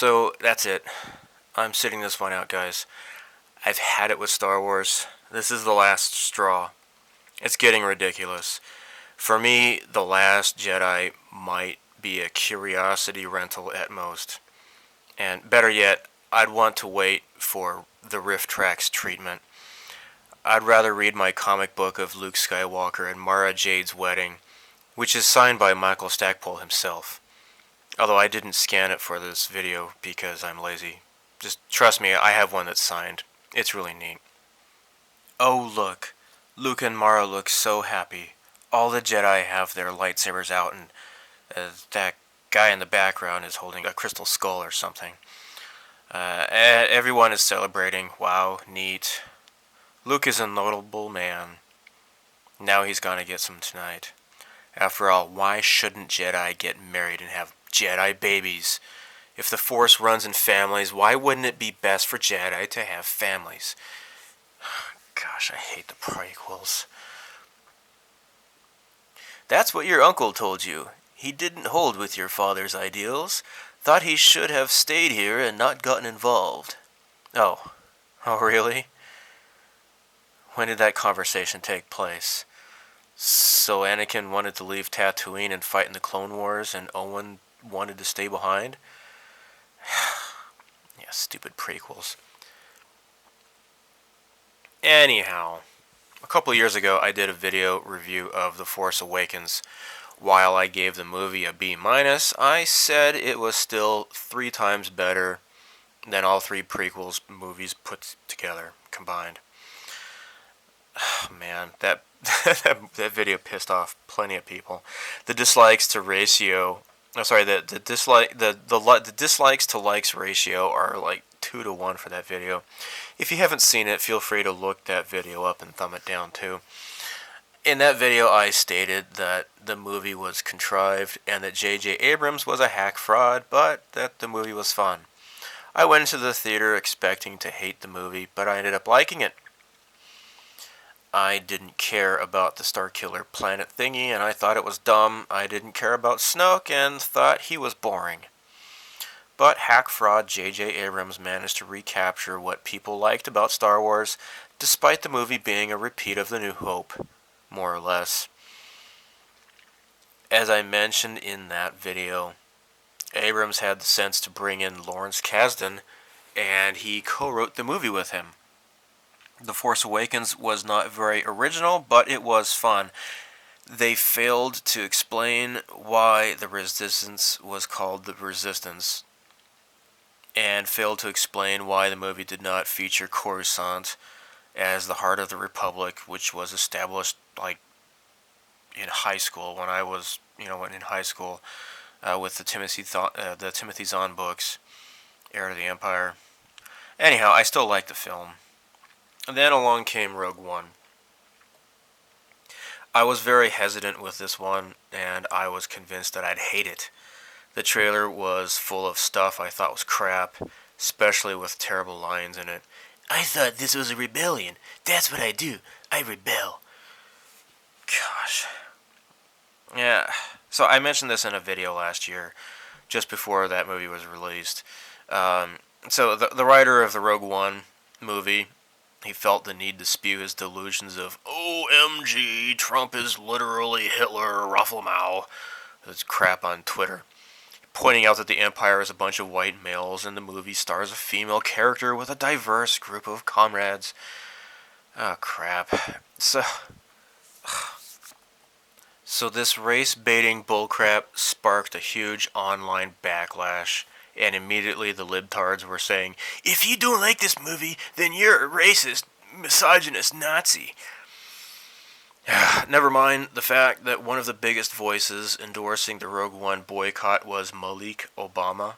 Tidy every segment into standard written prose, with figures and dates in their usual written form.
So that's it. I'm sitting this one out, guys. I've had it with Star Wars. This is the last straw. It's getting ridiculous. For me, The Last Jedi might be a curiosity rental at most. And better yet, I'd want to wait for the Riff Tracks treatment. I'd rather read my comic book of Luke Skywalker and Mara Jade's wedding, which is signed by Michael Stackpole himself. Although I didn't scan it for this video because I'm lazy. Just trust me, I have one that's signed. It's really neat. Oh look, Luke and Mara look so happy. All the Jedi have their lightsabers out and that guy in the background is holding a crystal skull or something. Everyone is celebrating. Wow, neat. Luke is a notable man. Now he's gonna get some tonight. After all, why shouldn't Jedi get married and have Jedi babies? If the Force runs in families, why wouldn't it be best for Jedi to have families? Gosh, I hate the prequels. That's what your uncle told you. He didn't hold with your father's ideals. Thought he should have stayed here and not gotten involved. Oh. Oh, really? When did that conversation take place? So Anakin wanted to leave Tatooine and fight in the Clone Wars, and Owen wanted to stay behind? Yeah, stupid prequels. Anyhow, a couple years ago I did a video review of The Force Awakens. While I gave the movie a B-, I said it was still 3 times better than all 3 prequels movies put together, combined. Man, that that video pissed off plenty of people. The dislikes to ratio, the dislikes to likes ratio are like 2 to 1 for that video. If you haven't seen it, feel free to look that video up and thumb it down too. In that video, I stated that the movie was contrived and that J.J. Abrams was a hack fraud, but that the movie was fun. I went into the theater expecting to hate the movie, but I ended up liking it. I didn't care about the Starkiller planet thingy, and I thought it was dumb. I didn't care about Snoke, and thought he was boring. But hack fraud J.J. Abrams managed to recapture what people liked about Star Wars, despite the movie being a repeat of The New Hope, more or less. As I mentioned in that video, Abrams had the sense to bring in Lawrence Kasdan, and he co-wrote the movie with him. The Force Awakens was not very original, but it was fun. They failed to explain why the Resistance was called the Resistance, and failed to explain why the movie did not feature Coruscant as the heart of the Republic, which was established like in high school when I was, in high school with the Timothy Zahn books, Heir to the Empire. Anyhow, I still like the film. And then along came Rogue One. I was very hesitant with this one, and I was convinced that I'd hate it. The trailer was full of stuff I thought was crap, especially with terrible lines in it. I thought this was a rebellion. That's what I do. I rebel. Gosh. Yeah. So I mentioned this in a video last year, just before that movie was released. So the writer of the Rogue One movie, he felt the need to spew his delusions of OMG, Trump is literally Hitler, Rufflemau. That's crap on Twitter. Pointing out that the Empire is a bunch of white males and the movie stars a female character with a diverse group of comrades. Oh, crap. So this race-baiting bullcrap sparked a huge online backlash, and immediately the libtards were saying, if you don't like this movie, then you're a racist, misogynist Nazi. Never mind the fact that one of the biggest voices endorsing the Rogue One boycott was Malik Obama,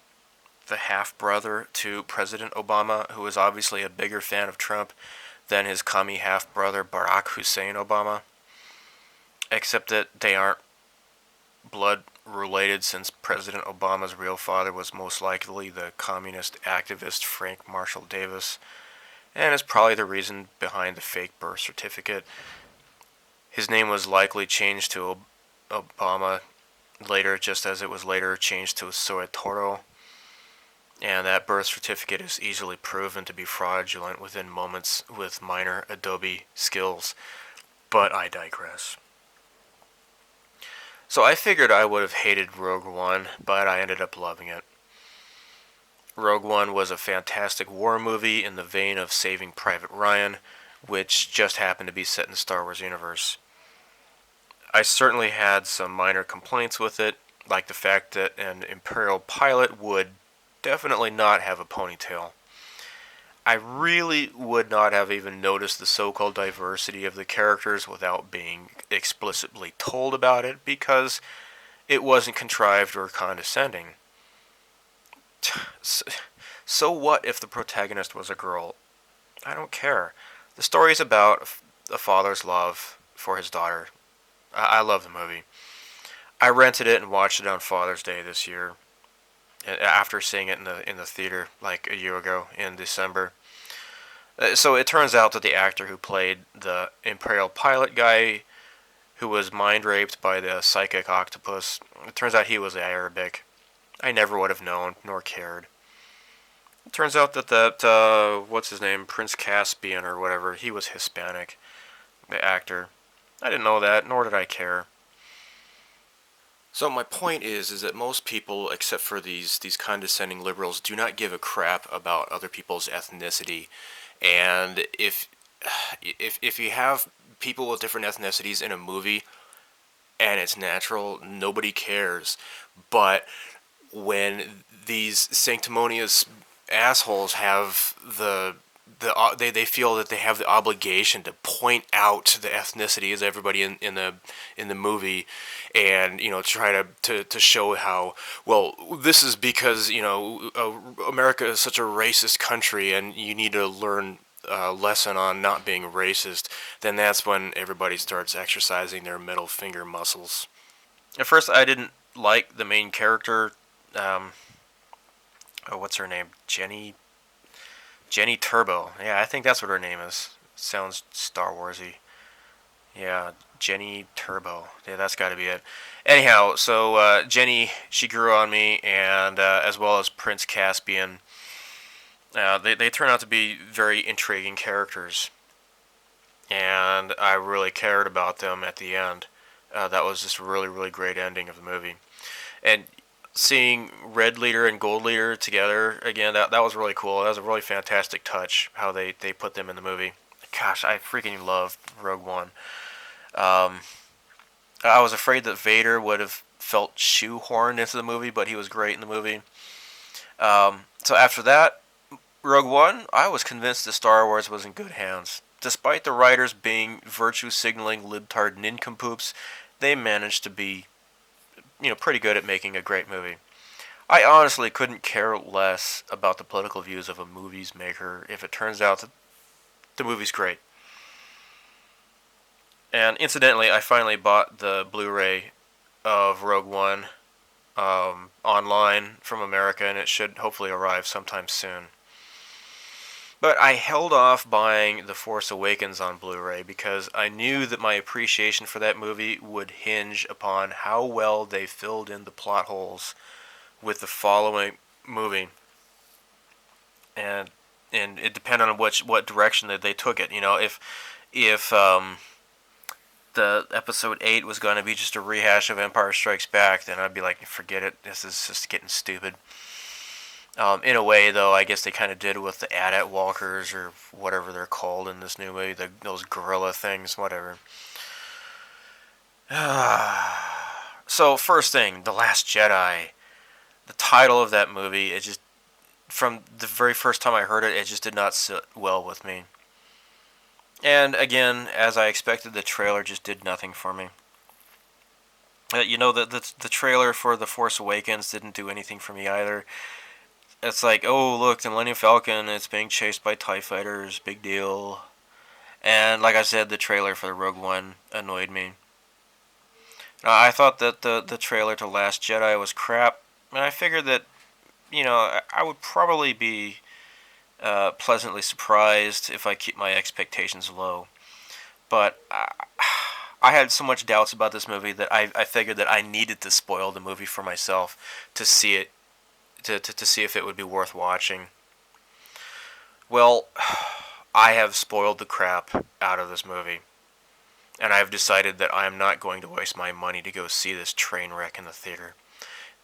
the half-brother to President Obama, who is obviously a bigger fan of Trump than his commie half-brother Barack Hussein Obama. Except that they aren't blood related, since President Obama's real father was most likely the communist activist Frank Marshall Davis, and is probably the reason behind the fake birth certificate. His name was likely changed to Obama later, just as it was later changed to Soetoro. And and that birth certificate is easily proven to be fraudulent within moments with minor Adobe skills. But I digress. So I figured I would have hated Rogue One, but I ended up loving it. Rogue One was a fantastic war movie in the vein of Saving Private Ryan, which just happened to be set in the Star Wars universe. I certainly had some minor complaints with it, like the fact that an Imperial pilot would definitely not have a ponytail. I really would not have even noticed the so-called diversity of the characters without being explicitly told about it, because it wasn't contrived or condescending. So what if the protagonist was a girl? I don't care. The story's about a father's love for his daughter. I love the movie. I rented it and watched it on Father's Day this year, after seeing it in the theater like a year ago in December. So it turns out that the actor who played the Imperial pilot guy who was mind raped by the psychic octopus, it turns out he was Arabic. I never would have known nor cared. It turns out that what's his name, Prince Caspian or whatever, he was Hispanic, the actor. I didn't know that, nor did I care. So my point is that most people, except for these condescending liberals, do not give a crap about other people's ethnicity. And if you have people with different ethnicities in a movie and it's natural, nobody cares. But when these sanctimonious assholes have they feel that they have the obligation to point out the ethnicities of everybody in the movie, and try to show how, well, this is because America is such a racist country and you need to learn a lesson on not being racist. Then that's when everybody starts exercising their middle finger muscles. At first, I didn't like the main character. What's her name? Jenny Turbo. Yeah, I think that's what her name is. Sounds Star Warsy. Yeah, Jenny Turbo. Yeah, that's got to be it. Anyhow, so Jenny, she grew on me, and as well as Prince Caspian. They turn out to be very intriguing characters, and I really cared about them at the end. That was just a really, really great ending of the movie. And seeing Red Leader and Gold Leader together again, that was really cool. That was a really fantastic touch, how they put them in the movie. Gosh, I freaking loved Rogue One. I was afraid that Vader would have felt shoehorned into the movie, but he was great in the movie. So after that, Rogue One, I was convinced that Star Wars was in good hands. Despite the writers being virtue-signaling libtard nincompoops, they managed to be, pretty good at making a great movie. I honestly couldn't care less about the political views of a movie's maker if it turns out that the movie's great. And incidentally, I finally bought the Blu-ray of Rogue One online from America, and it should hopefully arrive sometime soon. But I held off buying The Force Awakens on Blu-ray because I knew that my appreciation for that movie would hinge upon how well they filled in the plot holes with the following movie. And it depended on what direction that they took it. If the episode 8 was going to be just a rehash of Empire Strikes Back, then I'd be like, forget it. This is just getting stupid. In a way, though, I guess they kind of did with the AT-AT walkers, or whatever they're called in this new movie, those gorilla things, whatever. So, first thing, The Last Jedi. The title of that movie, it just, from the very first time I heard it, it just did not sit well with me. And again, as I expected, the trailer just did nothing for me. The trailer for The Force Awakens didn't do anything for me either. It's like, oh, look, the Millennium Falcon, it's being chased by TIE fighters, big deal. And like I said, the trailer for Rogue One annoyed me. I thought that the trailer to Last Jedi was crap, and I figured that, I would probably be pleasantly surprised if I keep my expectations low. But I had so much doubts about this movie that I figured that I needed to spoil the movie for myself to see it to see if it would be worth watching. Well, I have spoiled the crap out of this movie. And I've decided that I am not going to waste my money to go see this train wreck in the theater.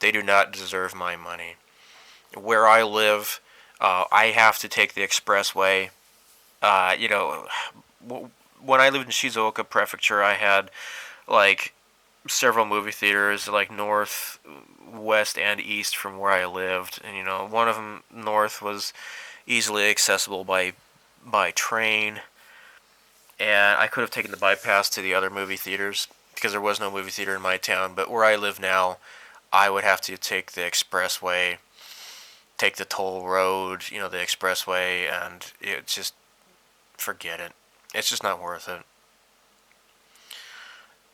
They do not deserve my money. Where I live, I have to take the expressway. You know, when I lived in Shizuoka Prefecture, I had like several movie theaters, like north, west, and east from where I lived. And one of them north was easily accessible by train, and I could have taken the bypass to the other movie theaters because there was no movie theater in my town. But where I live now, I would have to take the expressway, take the toll road, the expressway, and it just forget it. It's just not worth it.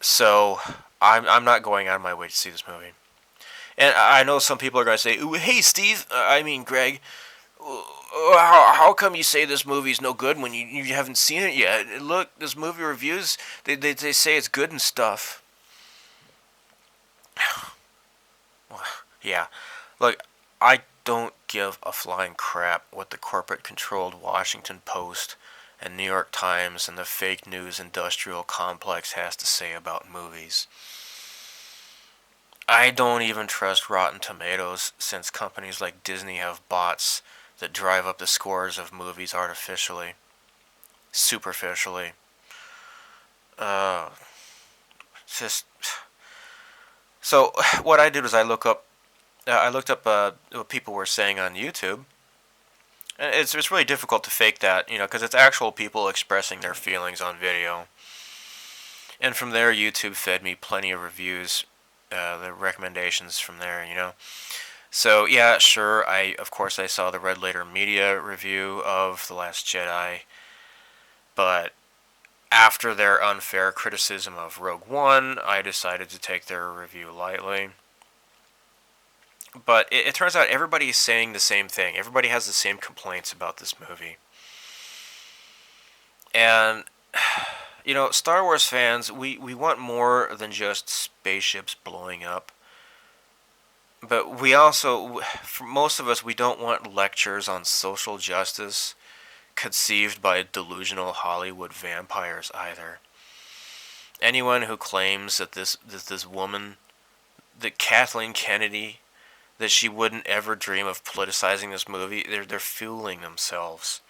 So I'm not going out of my way to see this movie. And I know some people are going to say, "Hey, Steve, I mean Greg, how come you say this movie's no good when you haven't seen it yet? Look, this movie reviews, they say it's good and stuff." Yeah, look, I don't give a flying crap what the corporate-controlled Washington Post and New York Times and the fake news industrial complex has to say about movies. I don't even trust Rotten Tomatoes, since companies like Disney have bots that drive up the scores of movies artificially, superficially. Uh, just so what I did was I looked up what people were saying on YouTube. And it's really difficult to fake that, because it's actual people expressing their feelings on video. And from there, YouTube fed me plenty of reviews, the recommendations from there. So yeah, sure. Of course I saw the Red Letter Media review of The Last Jedi, but after their unfair criticism of Rogue One, I decided to take their review lightly. But it turns out everybody is saying the same thing. Everybody has the same complaints about this movie. And, Star Wars fans, we want more than just spaceships blowing up. But we also, for most of us, we don't want lectures on social justice conceived by delusional Hollywood vampires either. Anyone who claims that this woman, that Kathleen Kennedy, that she wouldn't ever dream of politicizing this movie, they're fooling themselves.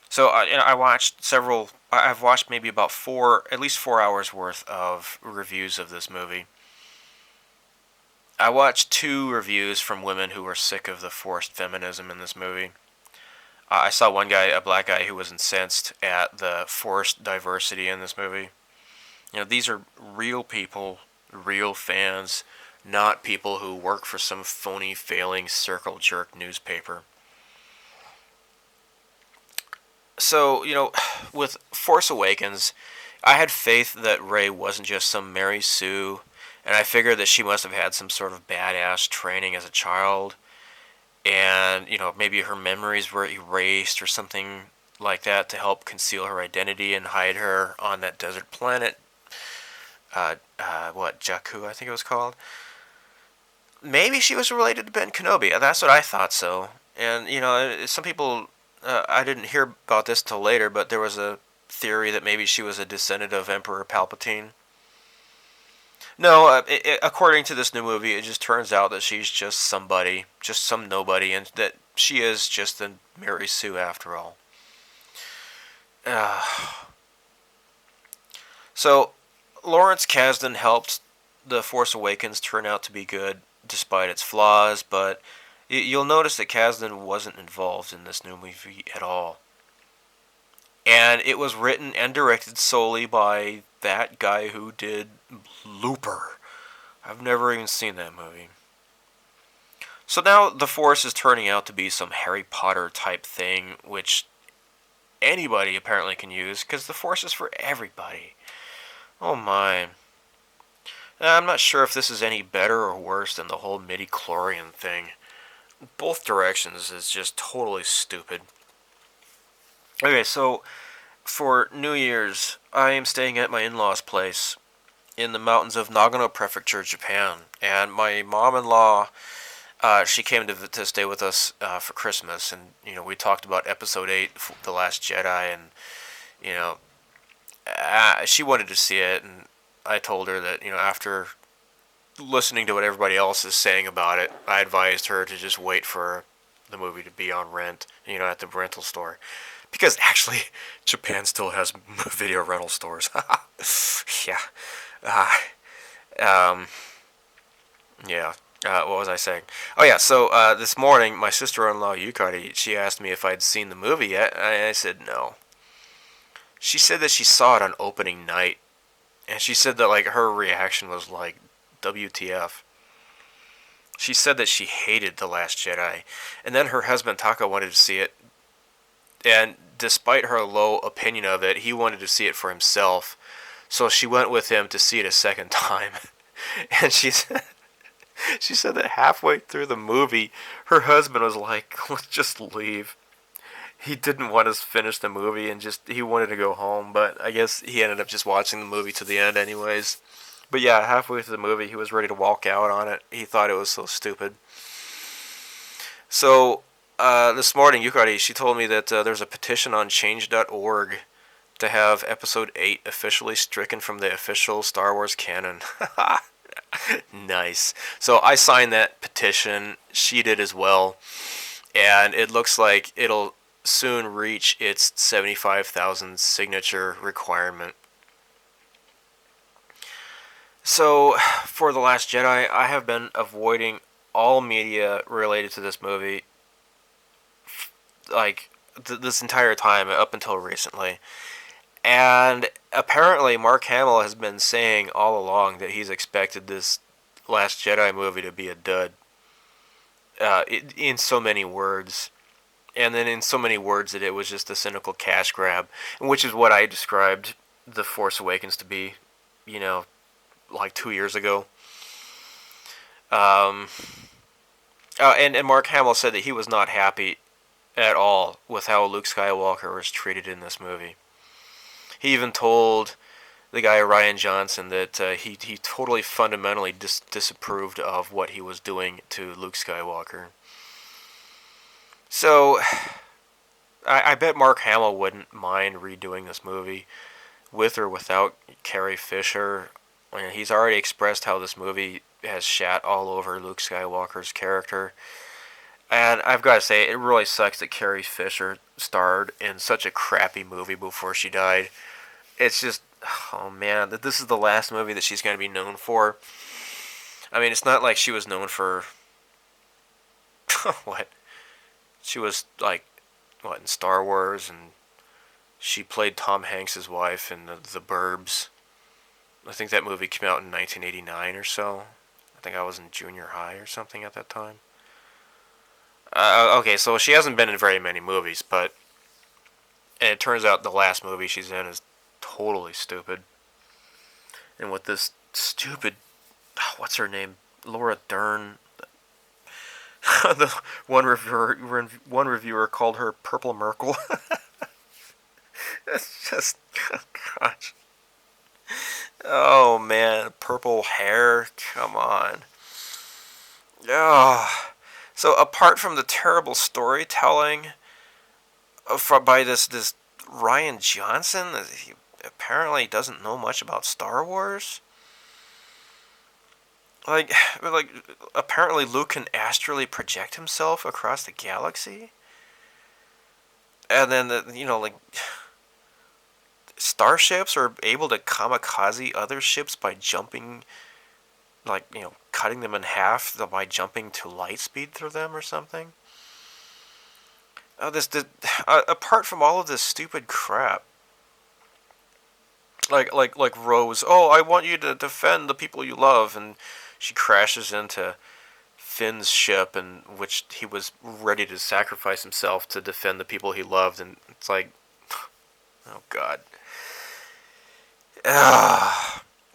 So I watched several. I've watched maybe about at least 4 hours worth of reviews of this movie. I watched 2 reviews from women who were sick of the forced feminism in this movie. I saw one guy, a black guy, who was incensed at the forced diversity in this movie. These are real people, real fans, not people who work for some phony, failing, circle jerk newspaper. So, with Force Awakens, I had faith that Rey wasn't just some Mary Sue, and I figured that she must have had some sort of badass training as a child, and, maybe her memories were erased or something like that to help conceal her identity and hide her on that desert planet. Jakku, I think it was called. Maybe she was related to Ben Kenobi. That's what I thought so. And, some people, I didn't hear about this till later, but there was a theory that maybe she was a descendant of Emperor Palpatine. No, according to this new movie, it just turns out that she's just somebody, just some nobody, and that she is just a Mary Sue after all. So, Lawrence Kasdan helped The Force Awakens turn out to be good, despite its flaws, but you'll notice that Kasdan wasn't involved in this new movie at all. And it was written and directed solely by that guy who did Looper. I've never even seen that movie. So now The Force is turning out to be some Harry Potter type thing, which anybody apparently can use, because the Force is for everybody. Oh my. I'm not sure if this is any better or worse than the whole midi-chlorian thing. Both directions is just totally stupid. Okay, so for New Year's, I am staying at my in-laws' place in the mountains of Nagano Prefecture, Japan. And my mom-in-law, she came to stay with us for Christmas, and we talked about Episode 8, The Last Jedi, and you know she wanted to see it, and I told her that after listening to what everybody else is saying about it, I advised her to just wait for the movie to be on rent, at the rental store, because actually Japan still has video rental stores. Yeah. Uh, um, yeah. What was I saying? Oh yeah. So this morning, my sister-in-law Yukari, she asked me if I'd seen the movie yet. I said no. She said that she saw it on opening night, and she said that like her reaction was like, "WTF?" She said that she hated The Last Jedi, and then her husband Taka wanted to see it, and despite her low opinion of it, he wanted to see it for himself. So she went with him to see it a second time, and she said that halfway through the movie, her husband was like, "Let's just leave." He didn't want us to finish the movie, and he wanted to go home, but I guess he ended up just watching the movie to the end anyways. But yeah, halfway through the movie, he was ready to walk out on it. He thought it was so stupid. So, this morning, Yukari, she told me that there's a petition on change.org to have Episode 8 officially stricken from the official Star Wars canon. Nice. So I signed that petition. She did as well. And it looks like it'll soon reach its 75,000 signature requirement. So, for The Last Jedi, I have been avoiding all media related to this movie, like, this entire time, up until recently. And apparently, Mark Hamill has been saying all along that he's expected this Last Jedi movie to be a dud. In so many words. And then in so many words that it was just a cynical cash grab, which is what I described The Force Awakens to be, like 2 years ago. And Mark Hamill said that he was not happy at all with how Luke Skywalker was treated in this movie. He even told the guy Rian Johnson that he totally fundamentally disapproved of what he was doing to Luke Skywalker. So, I bet Mark Hamill wouldn't mind redoing this movie with or without Carrie Fisher. I mean, he's already expressed how this movie has shat all over Luke Skywalker's character. And I've got to say, it really sucks that Carrie Fisher starred in such a crappy movie before she died. It's just, oh man, that this is the last movie that she's going to be known for. I mean, it's not like she was known for... what? She was, like, in Star Wars, and she played Tom Hanks' wife in the Burbs. I think that movie came out in 1989 or so. I think I was in junior high or something at that time. Okay, so she hasn't been in very many movies, but it turns out the last movie she's in is totally stupid. And with this stupid, what's her name? Laura Dern. The one reviewer called her Purple Merkel. It's just, oh gosh. Oh man, purple hair, come on. Oh. So apart from the terrible storytelling by this Rian Johnson, he apparently doesn't know much about Star Wars. Like apparently Luke can astrally project himself across the galaxy. And then starships are able to kamikaze other ships by jumping, cutting them in half by jumping to light speed through them or something. Apart from all of this stupid crap, like Rose, oh, I want you to defend the people you love, and she crashes into Finn's ship, in which he was ready to sacrifice himself to defend the people he loved, and it's like, oh god.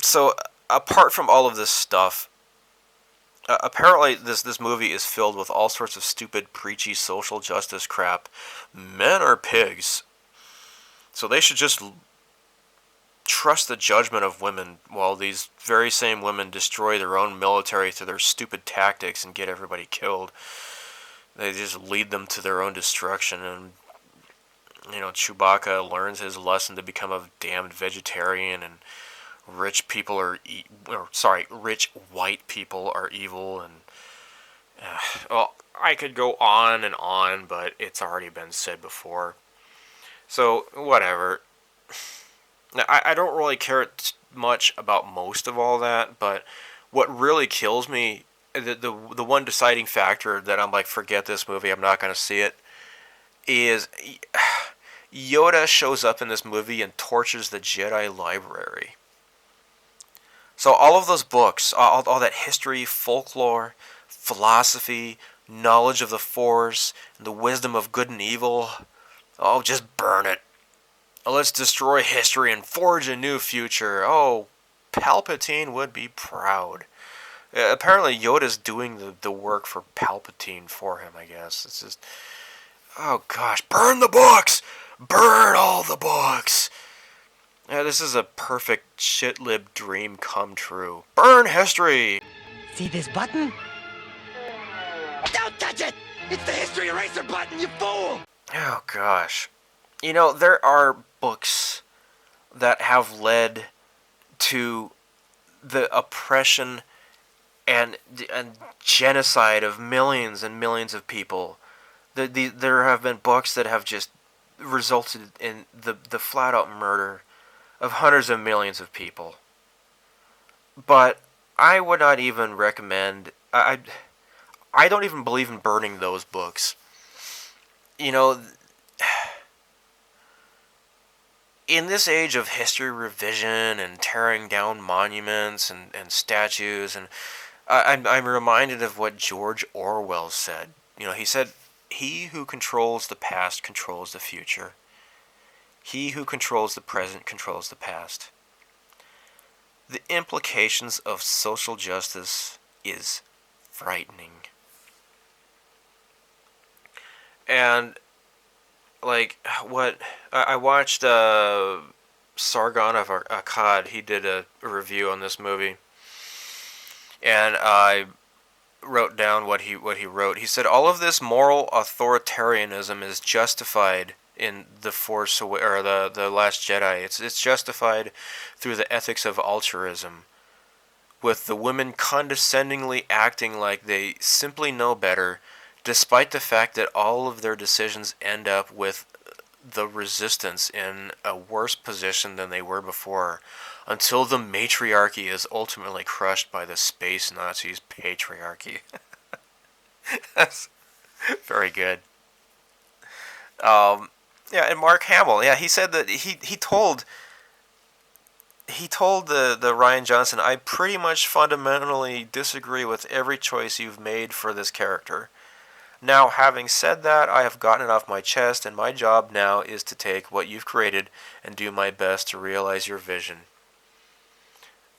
So, apart from all of this stuff, apparently this movie is filled with all sorts of stupid, preachy social justice crap. Men are pigs, so they should just trust the judgment of women while these very same women destroy their own military through their stupid tactics and get everybody killed. They just lead them to their own destruction. And Chewbacca learns his lesson to become a damned vegetarian, and rich white people are evil. And well, I could go on, but it's already been said before. So whatever. I don't really care much about most of all that, but what really kills me, the one deciding factor that I'm like, forget this movie, I'm not going to see it, is Yoda shows up in this movie and tortures the Jedi library. So all of those books, all that history, folklore, philosophy, knowledge of the Force, and the wisdom of good and evil, oh, just burn it. Let's destroy history and forge a new future. Oh, Palpatine would be proud. Apparently Yoda's doing the work for Palpatine for him, I guess. It's just, oh gosh, burn the books! Burn all the books! Yeah, this is a perfect shit-lib dream come true. Burn history! See this button? Don't touch it! It's the history eraser button, you fool! Oh gosh. There are books that have led to the oppression and genocide of millions and millions of people. There have been books that have just resulted in the flat-out murder of hundreds of millions of people. But I would not even recommend... I don't even believe in burning those books. In this age of history revision and tearing down monuments and statues, and I'm reminded of what George Orwell said. He said, "He who controls the past controls the future. He who controls the present controls the past." The implications of social justice is frightening. And what I watched Sargon of Akkad. He did a review on this movie, and I wrote down what he wrote. He said, all of this moral authoritarianism is justified in the Force or the Last Jedi. It's justified through the ethics of altruism, with the women condescendingly acting like they simply know better, despite the fact that all of their decisions end up with the resistance in a worse position than they were before, until the matriarchy is ultimately crushed by the space Nazis' patriarchy. That's very good. Yeah, and Mark Hamill, yeah, he said that he told the Rian Johnson, I pretty much fundamentally disagree with every choice you've made for this character. Now, having said that, I have gotten it off my chest, and my job now is to take what you've created and do my best to realize your vision.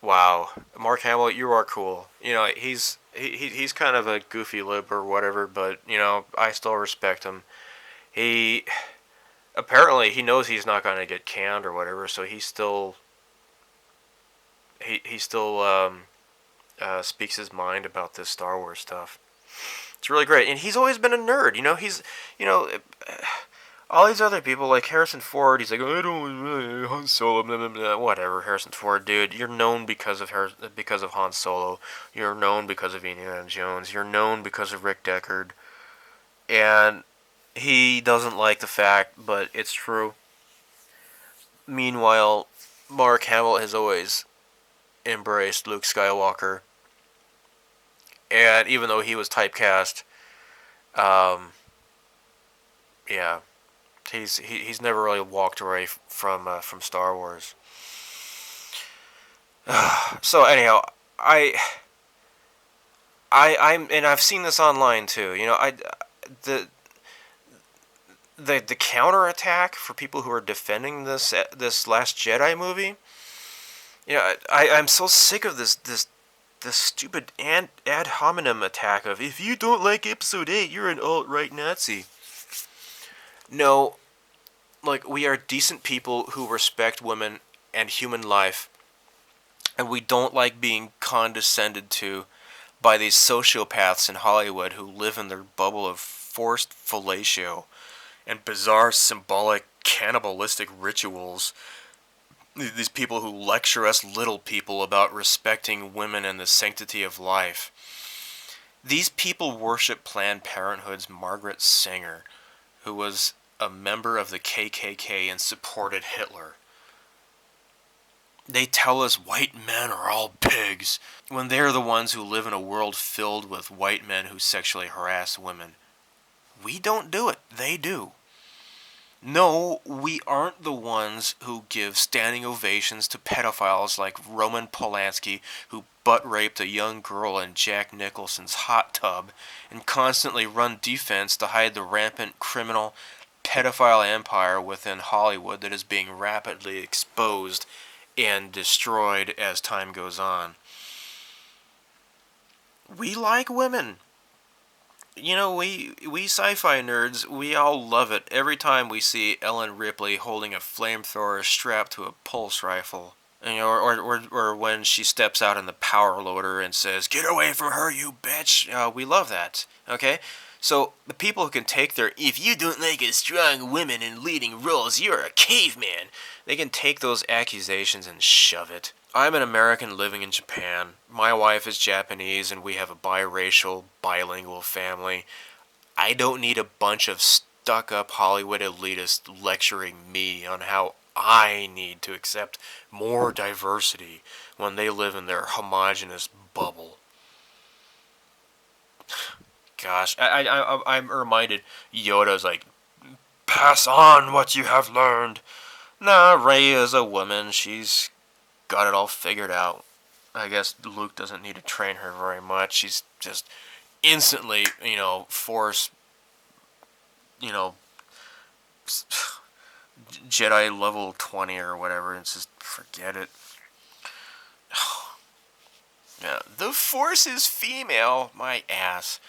Wow, Mark Hamill, you are cool. He's kind of a goofy lib or whatever, but I still respect him. He apparently he knows he's not going to get canned or whatever, so he still speaks his mind about this Star Wars stuff. It's really great, and he's always been a nerd. All these other people like Harrison Ford. He's like, I don't really Han Solo, blah, blah, blah. Whatever, Harrison Ford, dude. You're known because of Han Solo. You're known because of Indiana Jones. You're known because of Rick Deckard, and he doesn't like the fact, but it's true. Meanwhile, Mark Hamill has always embraced Luke Skywalker. And even though he was typecast, yeah, he's never really walked away from Star Wars. So anyhow, and I've seen this online too. The counterattack for people who are defending this Last Jedi movie. I'm so sick of this stupid ad hominem attack of, if you don't like Episode 8, you're an alt-right Nazi. No, we are decent people who respect women and human life, and we don't like being condescended to by these sociopaths in Hollywood who live in their bubble of forced fellatio and bizarre symbolic cannibalistic rituals. These people who lecture us little people about respecting women and the sanctity of life. These people worship Planned Parenthood's Margaret Sanger, who was a member of the KKK and supported Hitler. They tell us white men are all pigs, when they're the ones who live in a world filled with white men who sexually harass women. We don't do it, they do. No, we aren't the ones who give standing ovations to pedophiles like Roman Polanski, who butt-raped a young girl in Jack Nicholson's hot tub, and constantly run defense to hide the rampant criminal pedophile empire within Hollywood that is being rapidly exposed and destroyed as time goes on. We like women. You know, we sci-fi nerds, we all love it every time we see Ellen Ripley holding a flamethrower strapped to a pulse rifle. You know, or when she steps out in the power loader and says, "Get away from her, you bitch!" We love that, okay? So, the people who can take their, "if you don't like a strong woman in leading roles, you're a caveman," they can take those accusations and shove it. I'm an American living in Japan. My wife is Japanese, and we have a biracial, bilingual family. I don't need a bunch of stuck-up Hollywood elitists lecturing me on how I need to accept more diversity when they live in their homogenous bubble. Gosh, I'm reminded Yoda's like, "Pass on what you have learned." Nah, Rey is a woman. She's got it all figured out. I guess Luke doesn't need to train her very much. She's just instantly, Force, you know, Jedi level 20 or whatever. It's just, forget it. Yeah, the Force is female. My ass.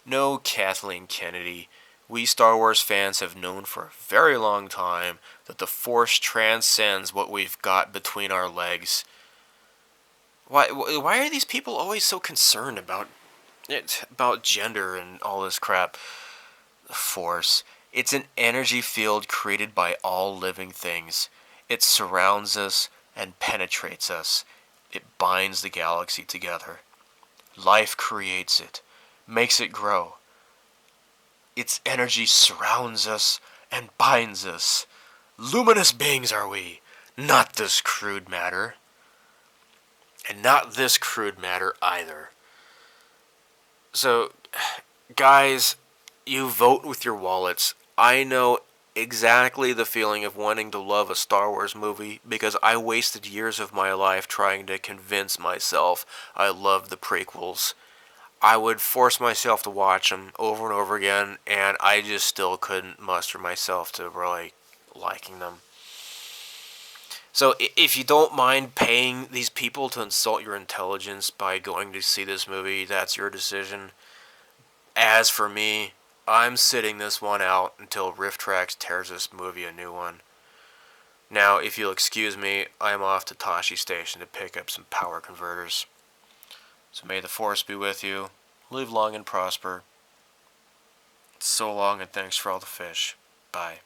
No, Kathleen Kennedy. We Star Wars fans have known for a very long time that the Force transcends what we've got between our legs. Why are these people always so concerned about gender and all this crap? The Force. It's an energy field created by all living things. It surrounds us and penetrates us. It binds the galaxy together. Life creates it, makes it grow. Its energy surrounds us and binds us. Luminous beings are we, not this crude matter. And not this crude matter either. So, guys, you vote with your wallets. I know exactly the feeling of wanting to love a Star Wars movie because I wasted years of my life trying to convince myself I loved the prequels. I would force myself to watch them over and over again, and I just still couldn't muster myself to really liking them. So if you don't mind paying these people to insult your intelligence by going to see this movie, that's your decision. As for me, I'm sitting this one out until RiffTrax tears this movie a new one. Now, if you'll excuse me, I'm off to Tashi Station to pick up some power converters. So may the Force be with you. Live long and prosper. So long and thanks for all the fish. Bye.